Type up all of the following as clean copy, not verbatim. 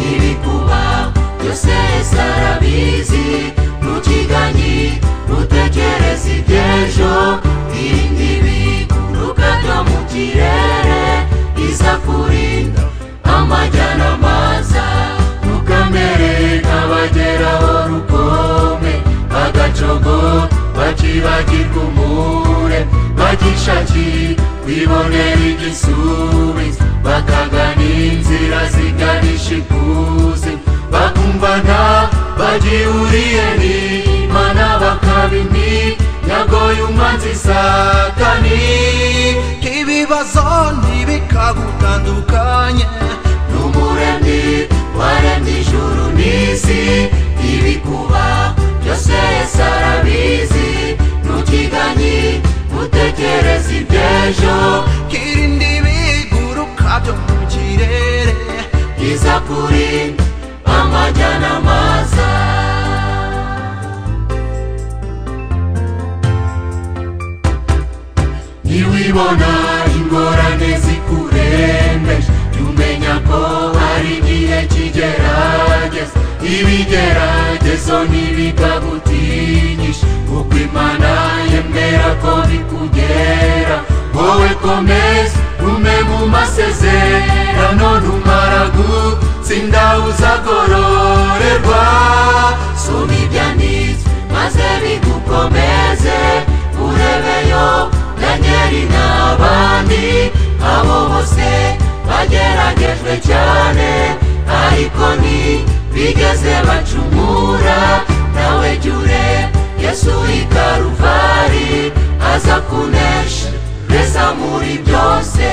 ibikuba byose Yesu arabizi. Ntukiganyi ntutekereze iby'ejo, irinde ibiguruka byo mu kirere. Izakurinda amajya n'amaza, ntukamere nk'abageraho rukome bagacogo bakibagirwa umure. Bagishaki kwibonera igisubizo, bakagana inzira ziganisha ikuzimu. Bakumva nta bagihuriye n'Imana, bakaba iminyago y'umwanzi Satani. Ibibazo ntibikagutandukanye n'Umuremyi waremye ijuru n'isi. Ibikuba byose Yesu arabizi. Ntukiganyi ntutekereze iby'ejo, irinde ibiguruka byo mu kirere. izakurinda amajya n'amaza. Niwibona ingorane zikurembeje, jya umenya ko hari igihe cy'igerageza. Ibigeragezo ntibikagutinyisha, kuko Imana yemera ko bikugera. Wowe komeza ume mu masezerano, numara gutsinda uzagororerwa. Soma ibyanditswe maze bigukomeze, urebeyo Danieli n'abandi. Abo bose bageragejwe cyane, ariko ntibigeze bacumura. Nawe jya ureba Yesu i Karuvari, aza kunesha reza muri byose.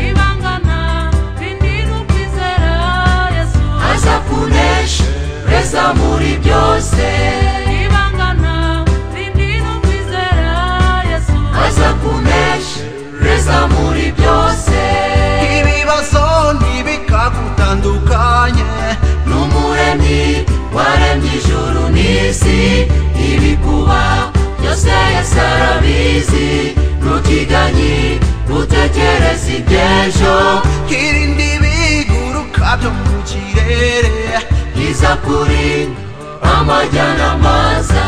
Ibangana bindira ukwizera Yesu, aza kunesha reza muri byose. ibangana bindira ukwizera Yesu, aza kunesha reza muri byose. Ibibazo ntibikagutandukanye n'Umuremyi waremye ijuru n'isi. Ibikuba byose Yesu arabizi. Ntukiganyi ntutekereze iby'ejo, irinde ibiguruka byo mu kirere. izakurinda amajya n'amaza.